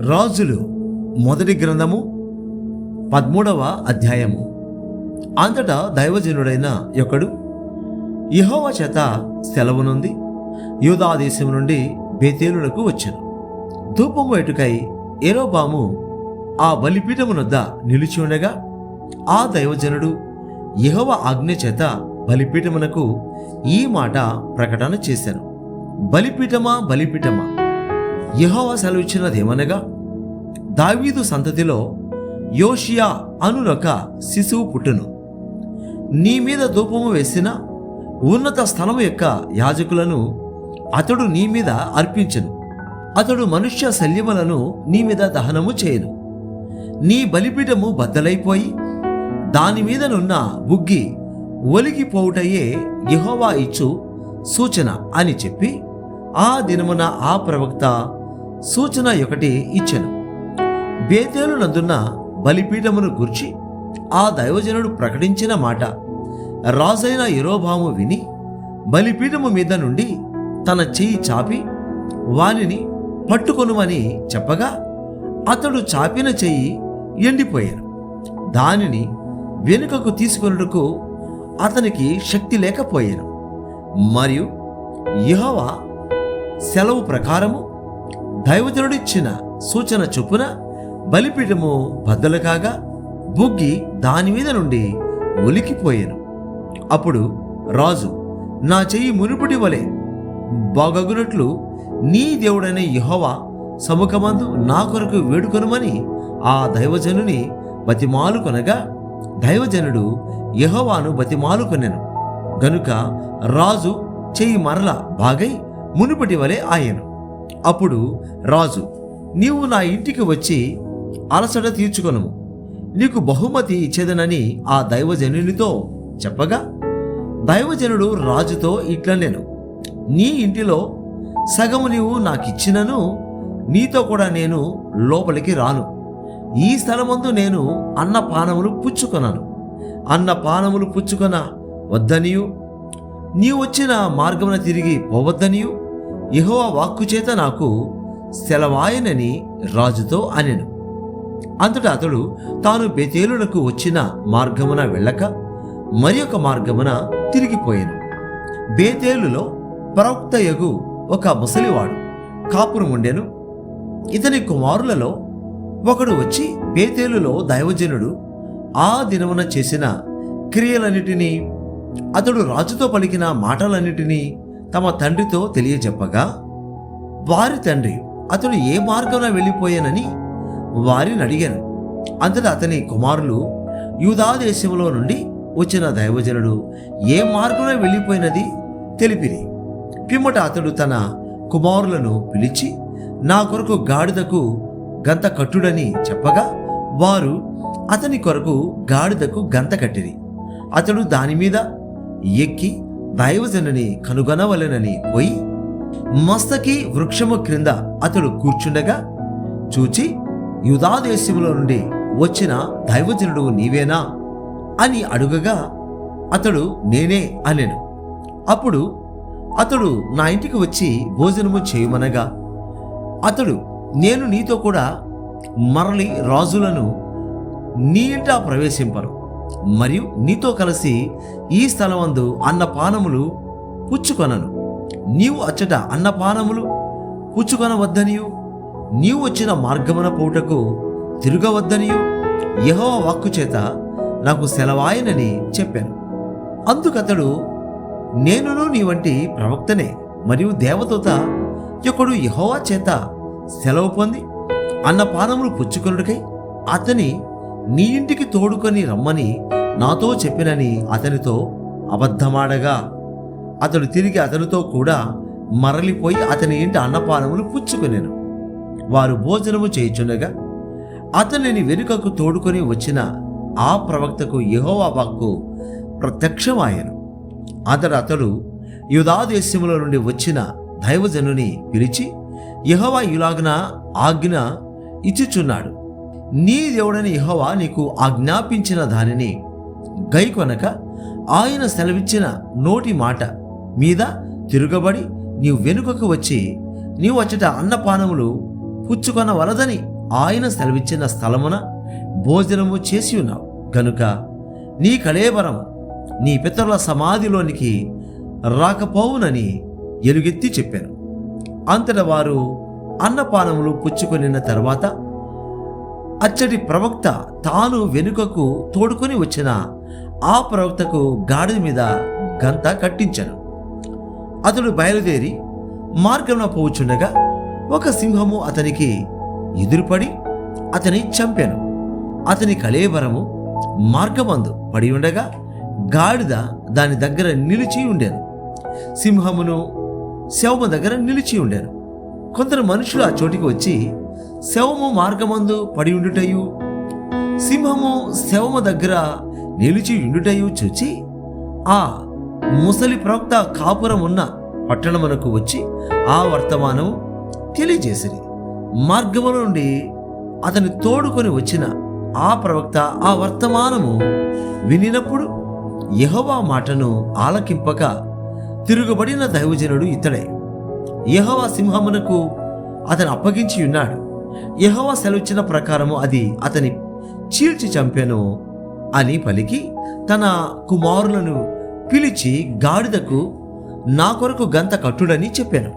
రాజులు మొదటి గ్రంథము 13వ అధ్యాయము. అంతటా దైవజనుడైన ఒకడు యెహోవా చేత సెలవు నుండి యూదా దేశం నుండి బేతేలునకు వచ్చెను. ధూపం వేటుకై యరొబాము ఆ బలిపీఠమునొద్ద నిలిచి ఉండగా ఆ దైవజనుడు యెహోవా ఆజ్ఞ చేత బలిపీఠమునకు ఈ మాట ప్రకటన చేశాను. బలిపీఠమా, బలిపీఠమా, యెహోవా సెలవిచ్చినదేమనగా, దావీదు సంతతిలో యోషియా అనునొక శిశువు పుట్టును. నీ మీద ధూపము వేసిన ఉన్నత స్థలము యొక్క యాజకులను అతడు నీ మీద అర్పించెను. అతడు మనుష్య శల్యములను నీ మీద దహనము చేయను. నీ బలిపీఠము బద్దలైపోయి దాని మీదనున్న బుగ్గి ఒలిగిపోవుటయే యెహోవా ఇచ్చు సూచన అని చెప్పి ఆ దినమున ఆ ప్రవక్త సూచన ఒకటి ఇచ్చెను. బేతేలు నందున్న బలిపీఠమును గూర్చి ఆ దైవజనుడు ప్రకటించిన మాట రాజైన యరొబాము విని బలిపీఠము మీద నుండి తన చెయ్యి చాపి వానిని పట్టుకొనుమని చెప్పగా అతడు చాపిన చెయ్యి ఎండిపోయాను. దానిని వెనుకకు తీసుకొనుటకు అతనికి శక్తి లేకపోయాను. మరియు యెహోవా సెలవు ప్రకారము దైవజనుడిచ్చిన సూచన చొప్పున బలిపీఠము బద్దలు కాగా బుగ్గి దాని మీద నుండి ఒలికిపోయాను. అప్పుడు రాజు, నా చెయ్యి మునుపటి వలె బాగగునట్లు నీ దేవుడైన యెహోవా సముఖమందు నా కొరకు వేడుకొనుమని ఆ దైవజనుని బతిమాలుకొనగా దైవజనుడు యెహోవాను బతిమాలుకొనెను. గనుక రాజు చెయ్యి మరల బాగై మునుపటి వలె ఆయను. అప్పుడు రాజు, నీవు నా ఇంటికి వచ్చి అలసట తీర్చుకొనుము, నీకు బహుమతి ఇచ్చేదనని ఆ దైవజనునితో చెప్పగా దైవజనుడు రాజుతో ఇట్లనెను, నీ ఇంటిలో సగము నీవు నాకిచ్చినను నీతో కూడా నేను లోపలికి రాను. ఈ స్థలమందు నేను అన్నపానములు పుచ్చుకొనను. అన్నపానములు పుచ్చుకొన వద్దనియు నీవు వచ్చిన మార్గమున తిరిగి పోవద్దనియు యెహోవా వాక్కు చేత నాకు సెలవాయనని రాజుతో అనెను. అంతటా అతడు తాను బేతేలునకు వచ్చిన మార్గమున వెళ్ళక మరి ఒక మార్గమున తిరిగిపోయాను. బేతేలులో ప్రవక్తయగు ఒక ముసలివాడు కాపురం ఉండెను. ఇతని కుమారులలో ఒకడు వచ్చి బేతేలులో దైవజనుడు ఆ దినమున చేసిన క్రియలన్నిటినీ అతడు రాజుతో పలికిన మాటలన్నిటినీ తమ తండ్రితో తెలియజెప్పగా వారి తండ్రి అతడు ఏ మార్గంలో వెళ్ళిపోయానని వారిని అడిగాను. అంతటా అతని కుమారులు యూదా దేశంలో నుండి వచ్చిన దైవజనుడు ఏ మార్గంలో వెళ్ళిపోయినది తెలిపిరి. పిమ్మట అతడు తన కుమారులను పిలిచి నా కొరకు గాడిదకు గంత కట్టుడని చెప్పగా వారు అతని కొరకు గాడిదకు గంత కట్టిరి. అతడు దాని మీద ఎక్కి దైవజనుని కనుగొనవలెనని పోయి మస్తకి వృక్షము క్రింద అతడు కూర్చుండగా చూచి, యూదా దేశంలో నుండి వచ్చిన దైవజనుడు నీవేనా అని అడుగగా అతడు నేనే అనెను. అప్పుడు అతడు నా ఇంటికి వచ్చి భోజనము చేయమనగా అతడు, నేను నీతో కూడా మరలి రాజులను నీ ఇంట ప్రవేశింపను, మరియు నీతో కలిసి ఈ స్థలమందు అన్నపానములు పుచ్చుకొనను. నీవు అచ్చట అన్నపానములు పుచ్చుకొనవద్దనియు నీవు వచ్చిన మార్గమున పోవుటకు తిరగవద్దనియు యెహోవా వాక్కు చేత నాకు సెలవాయనని చెప్పాను. అందుకతడు, నేనును నీ వంటి ప్రవక్తనే మరియు దేవదూత ఒకడు యెహోవా చేత సెలవు పొంది అన్నపానములు పుచ్చుకొనుటకై అతని నీ ఇంటికి తోడుకొని రమ్మని నాతో చెప్పినని అతనితో అబద్ధమాడగా అతడు తిరిగి అతనితో కూడా మరలిపోయి అతని ఇంటి అన్నపానములు పుచ్చుకొనెను. వారు భోజనము చేయుచుండగా అతనిని వెనుకకు తోడుకొని వచ్చిన ఆ ప్రవక్తకు యెహోవా వాక్కు ప్రత్యక్షమాయెను. అతడు యూదా దేశములో నుండి వచ్చిన దైవజనుని పిలిచి, యెహోవా ఇలాగున ఆజ్ఞ ఇచ్చుచున్నాడు, నీ దేవుడైన యెహోవా నీకు ఆజ్ఞాపించిన దానిని గైకొనక ఆయన సెలవిచ్చిన నోటి మాట మీద తిరుగబడి నీవు వెనుకకు వచ్చి నీవు అచ్చట అన్నపానములు పుచ్చుకొనవలదని ఆయన సెలవిచ్చిన స్థలమున భోజనము చేసి ఉన్నావు గనుక నీ కళేబరము నీ పితరుల సమాధిలోనికి రాకపోవునని ఎలుగెత్తి చెప్పాను. అంతటా వారు అన్నపానములు పుచ్చుకొనిన తర్వాత అచ్చటి ప్రవక్త తాను వెనుకకు తోడుకొని వచ్చిన ఆ ప్రవక్తకు గాడిద మీద గంత కట్టించాను. అతడు బయలుదేరి మార్గంలో పోవుచుండగా ఒక సింహము అతనికి ఎదురుపడి అతని చంపాను. అతని కళేబరము మార్గమందు పడి ఉండగా గాడిద దాని దగ్గర నిలిచి ఉండెను. సింహమును శవము దగ్గర నిలిచి ఉండెను. కొందరు మనుషులు ఆ చోటికి వచ్చి శవము మార్గమందు పడి ఉండుటయు సింహము శవము దగ్గర నిలిచి ఉండుటయు చూచి ఆ ముసలి ప్రవక్త కాపురం ఉన్న పట్టణమునకు వచ్చి ఆ వర్తమానము తెలియజేసిరి. మార్గముల నుండి అతని తోడుకొని వచ్చిన ఆ ప్రవక్త ఆ వర్తమానము వినినప్పుడు యెహోవా మాటను ఆలకింపక తిరుగుబడిన దైవజనుడు ఇతడే. యెహోవా సింహమునకు అతను అప్పగించి ఉన్నాడు. యెహోవా సెలవిచ్చిన ప్రకారము అది అతని చీల్చి చంపెను అని పలికి తన కుమారులను పిలిచి గాడిదకు నా కొరకు గంత కట్టుడని చెప్పాను.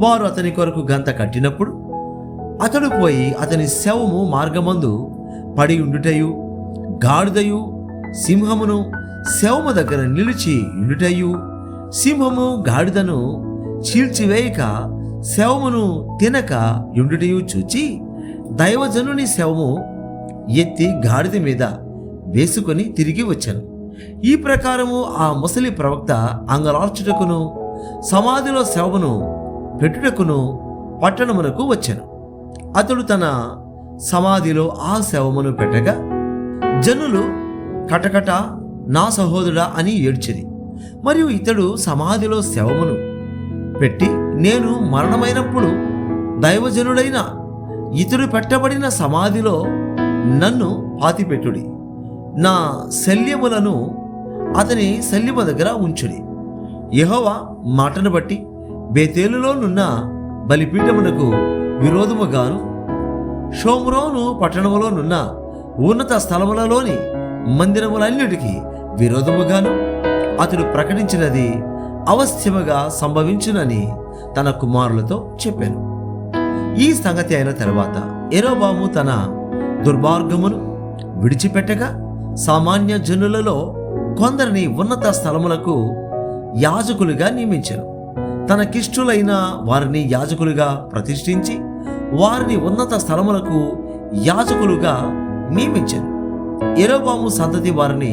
వారు అతని కొరకు గంత కట్టినప్పుడు అతడు పోయి అతని శవము మార్గమందు పడి ఉండుటయు గాడిదయు సింహమును శవము దగ్గర నిలిచి ఉండుటయు సింహము గాడిదను చీల్చివేయక శవమును తినక ఉండుటయు చూచి దైవజనుని శవము ఎత్తి గాడిద మీద వేసుకొని తిరిగి వచ్చాను. ఈ ప్రకారము ఆ ముసలి ప్రవక్త అంగలార్చుటకును సమాధిలో శవమును పెట్టుటకును పట్టణమునకు వచ్చాను. అతడు తన సమాధిలో ఆ శవమును పెట్టగా జనులు కటకట నా సహోదరుడా అని ఏడ్చిరి. మరియు ఇతడు సమాధిలో శవమును పెట్టి నేను మరణమైనప్పుడు దైవజనుడైన ఇతడు పెట్టబడిన సమాధిలో నన్ను పాతిపెట్టుడి, నా శల్యములను అతని శల్యము దగ్గర ఉంచుడి. యెహోవా మాటను బట్టి బేతేలులోనున్న బలిపీఠమునకు విరోధముగాను షోమ్రోను పట్టణములోనున్న ఉన్నత స్థలములలోని మందిరములన్నిటికీ విరోధముగాను అతడు ప్రకటించినది అవశ్యముగా సంభవించునని తన కుమారులతో చెప్పాను. ఈ సంగతి అయిన తర్వాత యెరోబాము తన దుర్మార్గమును విడిచిపెట్టగా సామాన్య జనులలో కొందరిని ఉన్నత స్థలములకు యాజకులుగా నియమించాను. తనకిష్టులైన వారిని యాజకులుగా ప్రతిష్ఠించి వారిని ఉన్నత స్థలములకు యాజకులుగా నియమించాను. యెరోబాము సంతతి వారిని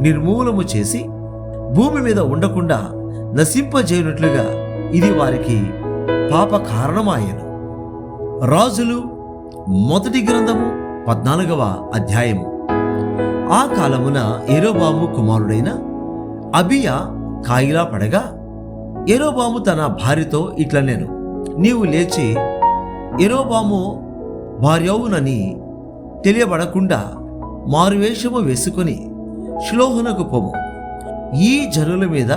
నిర్మూలము చేసి భూమి మీద ఉండకుండా నశింపజేయునట్లుగా ఇది వారికి పాప కారణమాయెను. రాజులు మొదటి గ్రంథము 14వ అధ్యాయము. ఆ కాలమున యెరోబాము కుమారుడైన అబియా కాయిలా పడగా యెరోబాము తన భార్యతో ఇట్లనెను, నీవు లేచి యెరోబాము భార్యవునని తెలియబడకుండా మారువేషము వేసుకొని షిలోహునకు పోము. ఈ జనుల మీద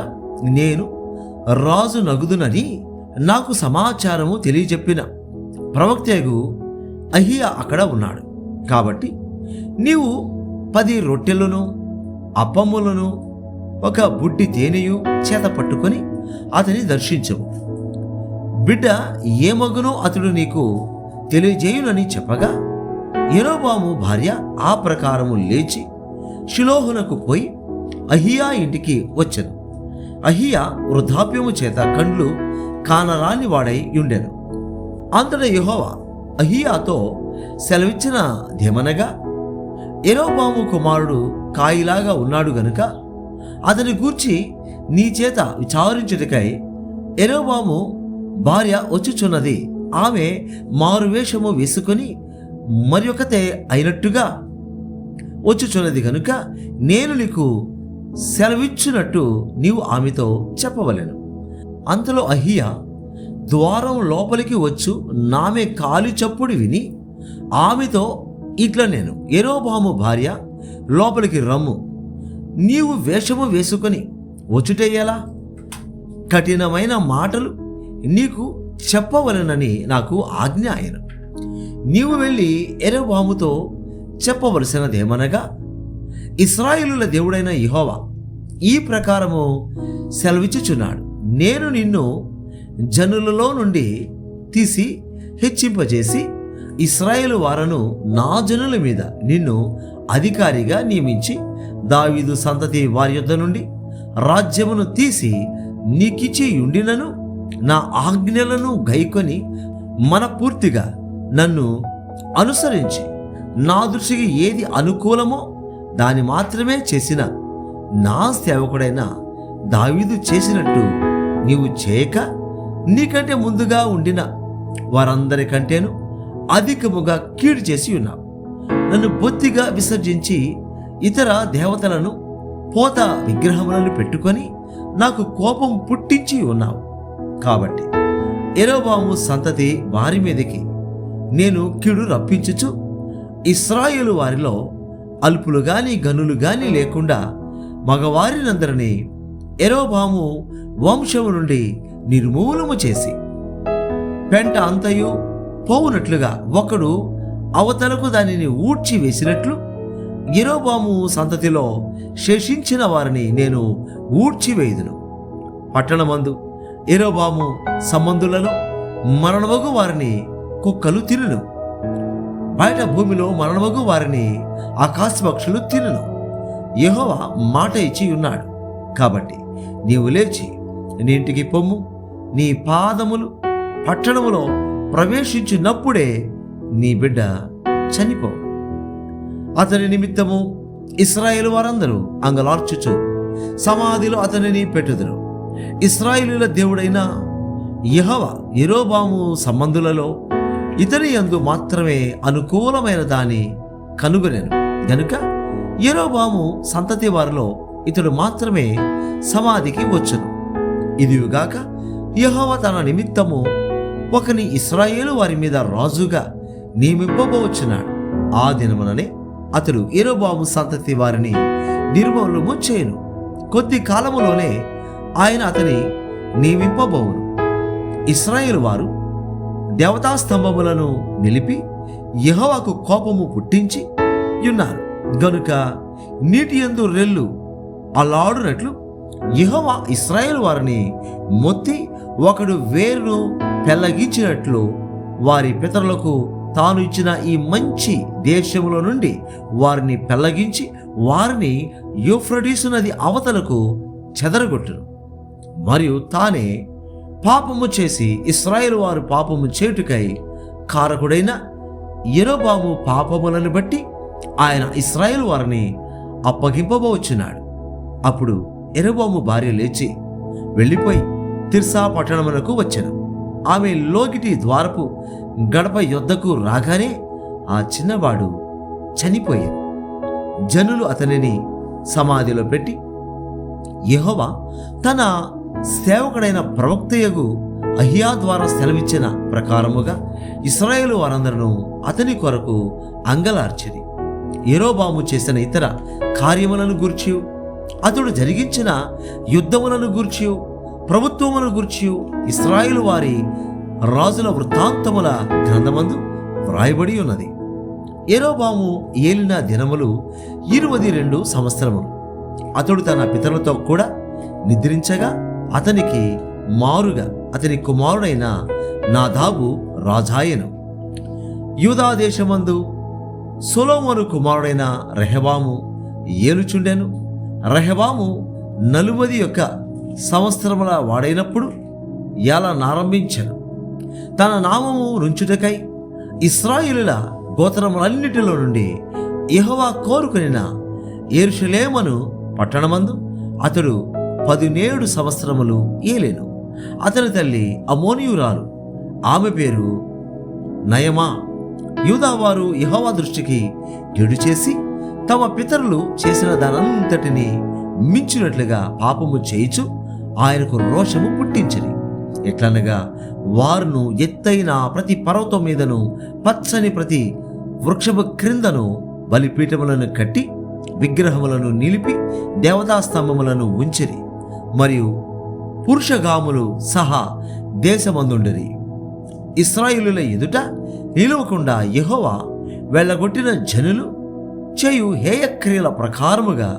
నేను రాజు నగుదునని నాకు సమాచారము తెలియజెప్పిన ప్రవక్తయగు అహియా అక్కడ ఉన్నాడు. కాబట్టి నీవు 10 రొట్టెలను అప్పములను ఒక బుడ్డి తేనెయు చేత పట్టుకొని అతని దర్శించవు. బిడ్డ ఏమగునో అతడు నీకు తెలియజేయునని చెప్పగా యెరోబాము భార్య ఆ ప్రకారము లేచి షిలోహునకు పోయి అహియా ఇంటికి వచ్చెను. అహియా వృద్ధాప్యము చేత కండ్లు కానరాని వాడై ఉండెను. అంతటా యెహోవా అహియాతో సెలవిచ్చిన ధేమనగా, యెరోబాము కుమారుడు కాయిలాగా ఉన్నాడు గనుక అతని గూర్చి నీ చేత విచారించుటకై యెరోబాము భార్య వచ్చుచున్నది. ఆమె మారువేషము వేసుకొని మరియొకతే అయినట్టుగా వచ్చుచున్నది గనుక నేను నీకు సెలవిచ్చునట్టు నీవు ఆమెతో చెప్పవలెను. అంతలో అహియా ద్వారం లోపలికి వచ్చు నామె కాలి చప్పుడు విని ఆమెతో ఇట్లా నేను, యెరోబాము భార్య లోపలికి రమ్ము, నీవు వేషము వేసుకొని వచ్చుటయ్యేలా కఠినమైన మాటలు నీకు చెప్పవలెనని నాకు ఆజ్ఞ ఆయను. నీవు వెళ్ళి యెరొబోముతో చెప్పవలసినదేమనగా, ఇశ్రాయేలుల దేవుడైన యెహోవా ఈ ప్రకారము సెలవిచ్చుచున్నాడు, నేను నిన్ను జనులలో నుండి తీసి హెచ్చింపజేసి ఇశ్రాయేలు వారను నా జనుల మీద నిన్ను అధికారిగా నియమించి దావీదు సంతతి వారి యొద్ద నుండి రాజ్యమును తీసి నీకిచ్చి ఉండినను నా ఆజ్ఞలను గైకొని మనపూర్తిగా నన్ను అనుసరించి నా దృష్టికి ఏది అనుకూలమో దాని మాత్రమే చేసిన నా సేవకుడైన దావీదు చేసినట్టు నీవు చేయక నీకంటే ముందుగా ఉండిన వారందరికంటేను అధికముగా కీడు చేసి ఉన్నావు. నన్ను బొత్తిగా విసర్జించి ఇతర దేవతలను పోత విగ్రహములను పెట్టుకొని నాకు కోపం పుట్టించి ఉన్నావు. కాబట్టి యెరొబోము సంతతి వారి మీదకి నేను కీడు రప్పించుచు ఇశ్రాయేలు వారిలో అల్పులు గాని గనులు గాని లేకుండా మగవారినందరినీ యెరొబోము వంశము నుండి నిర్మూలము చేసి పెంట అంతయు పోవునట్లుగా ఒకడు అవతలకు దానిని ఊడ్చి వేసినట్లు యెరొబోము సంతతిలో శేషించిన వారిని నేను ఊడ్చివేయుదును. పట్టణమందు యెరొబోము సంబంధులలో మరణమగు వారిని కుక్కలు తినును, బయట భూమిలో మరణమగు వారిని ఆకాశపక్షులు తినును. యెహోవా మాట ఇచ్చి ఉన్నాడు. కాబట్టి నీవు లేచి నీ ఇంటికి పొమ్ము. నీ పాదములు పట్టణములో ప్రవేశించినప్పుడే నీ బిడ్డ చనిపోవు. అతని నిమిత్తము ఇశ్రాయేలు వారందరూ అంగలార్చుచు సమాధిలో అతనిని పెట్టుదురు. ఇశ్రాయేలుల దేవుడైన యెహోవా యెరొబోము సంబంధులలో ఇతని యందు మాత్రమే అనుకూలమైన దాన్ని కనుగొనెను గనుక యెరొబోము సంతతి వారిలో ఇతడు మాత్రమే సమాధికి వచ్చును. ఇదిగాక యెహోవా తన నిమిత్తము ఒకని ఇశ్రాయేలు వారి మీద రాజుగా నియమింపబోచున్నాడు. ఆ దినముననే అతడు యెరొబోము సంతతి వారిని నిర్మూలము చేయును. కొద్ది కాలములోనే ఆయన అతని నియమింపబోవును. ఇశ్రాయేలు వారు దేవతాస్తంభములను నిలిపి యెహోవాకు కోపము పుట్టించి ఉన్నారు గనుక నీటి యందు రెల్లు అలాడునట్లు యెహోవా ఇశ్రాయేలు వారిని మొత్తి ఒకడు వేరును పెళ్లగించినట్లు వారి పితరులకు తాను ఇచ్చిన ఈ మంచి దేశములో నుండి వారిని పెళ్లగించి వారిని యూఫ్రటీసు నది అవతలకు చెదరగొట్టును. మరియు తానే పాపము చేసి ఇశ్రాయేలు వారు పాపము చేటుకై కారకుడైన యెరొబోము పాపములను బట్టి ఆయన ఇశ్రాయేలు వారిని అప్పగింపబోచున్నాడు. అప్పుడు యెరొబోము భార్య లేచి వెళ్ళిపోయి తిర్సా పట్టణమునకు వచ్చెను. ఆమె లోగిటి ద్వారపు గడప యొద్దకు రాగానే ఆ చిన్నవాడు చనిపోయాడు. జనులు అతనిని సమాధిలో పెట్టి యెహోవా తన సేవకుడైన ప్రవక్తయగు అహియా ద్వారా సెలవిచ్చిన ప్రకారముగా ఇశ్రాయేలు వారందరూ అతని కొరకు అంగలార్చిరి. యెరొబోము చేసిన ఇతర కార్యములను గూర్చి, అతడు జరిగించిన యుద్ధములను గూర్చి, ప్రభుత్వములను గూర్చి ఇశ్రాయేలు వారి రాజుల వృత్తాంతముల గ్రంథమందు వ్రాయబడి ఉన్నది. యెరొబోము ఏలిన దినములు 22 సంవత్సరములు. అతడు తన పితరులతో కూడా నిద్రించగా అతనికి మారుగా అతని కుమారుడైన నాదాబు రాజాయను. యూదా దేశమందు సొలొమోను కుమారుడైన రెహబాము ఏలుచుండెను. రెహబాము 41 సంవత్సరముల వాడైనప్పుడు ఏలనారంభించెను. తన నామము నుంచుటకై ఇశ్రాయేలుల గోత్రములన్నిటిలో నుండి యెహోవా కోరుకొనిన యెరూషలేమును పట్టణమందు అతడు 17 సంవత్సరములు ఏలెను. అతని తల్లి అమ్మోనీయురాలు, ఆమె పేరు నయమా. యూదావారు యెహోవా దృష్టికి చెడు చేసి తమ పితరులు చేసిన దానంతటిని మించినట్లుగా పాపము చేయుచు ఆయనకు రోషము పుట్టించిరి. ఎట్లనగా వారును ఎత్తైన ప్రతి పర్వతం మీదను పచ్చని ప్రతి వృక్షము క్రిందను బలిపీఠములను కట్టి విగ్రహములను నిలిపి దేవతాస్తంభములను ఉంచిరి. మరియు పురుషగాములు సహా దేశమందుండిరి. ఇశ్రాయేలుల ఎదుట నిలవకుండా యెహోవా వెళ్ళగొట్టిన జనులు చేయు హేయక్రియల ప్రకారముగా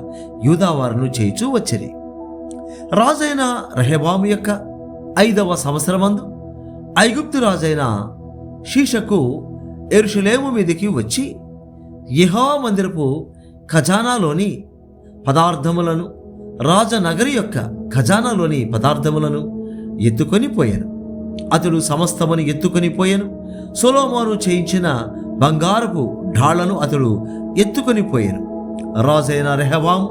యూదావారును చేయుచూ వచ్చిరి. రాజైన రెహబాము యొక్క 5వ సంవత్సరమందు ఐగుప్తు రాజైన షీషకు యెరూషలేము మీదికి వచ్చి యెహోవా మందిరపు ఖజానాలోని పదార్థములను, రాజనగరి యొక్క ఖజానాలోని పదార్థములను ఎత్తుకొని పోయాను. అతడు సమస్తమును ఎత్తుకొని పోయాను. సొలొమోను చేయించిన బంగారపు ఢాళ్లను అతడు ఎత్తుకొని పోయాను. రాజైన రెహబాము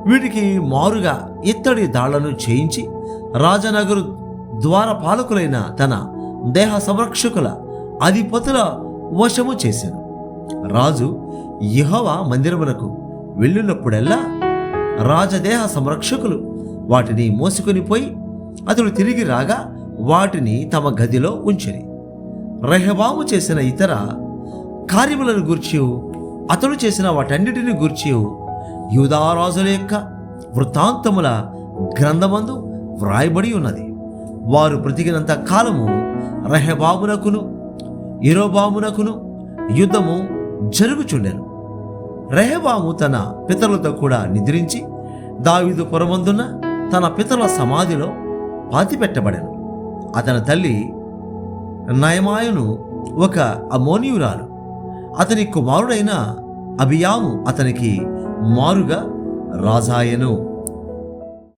వీటికి మారుగా ఇత్తడి డాళ్లను చేయించి రాజనగరు ద్వారపాలకులైన తన దేహ సంరక్షకుల అధిపతుల వశము చేశాను. రాజు యెహోవా మందిరమునకు వెళ్ళినప్పుడల్లా రాజదేహ సంరక్షకులు వాటిని మోసుకొని పోయి అతడు తిరిగి రాగా వాటిని తమ గదిలో ఉంచిరి. రెహబాము చేసిన ఇతర కార్యములను గూర్చి, అతడు చేసిన వాటన్నిటిని గూర్చి యూదారాజుల యొక్క వృత్తాంతముల గ్రంథమందు వ్రాయబడి ఉన్నది. వారు బ్రతికినంత కాలము రెహబామునకును యరొబామునకును యుద్ధము జరుగుచుండెను. రెహబాము తన పితరులతో కూడా నిద్రించి దావీదు పురమందున్న తన పితరుల సమాధిలో పాతిపెట్టబడెను. అతని తల్లి నయమాయును ఒక అమోనీయురాలు. అతని కుమారుడైన అబియాము అతనికి మారుగా రాజాయెను.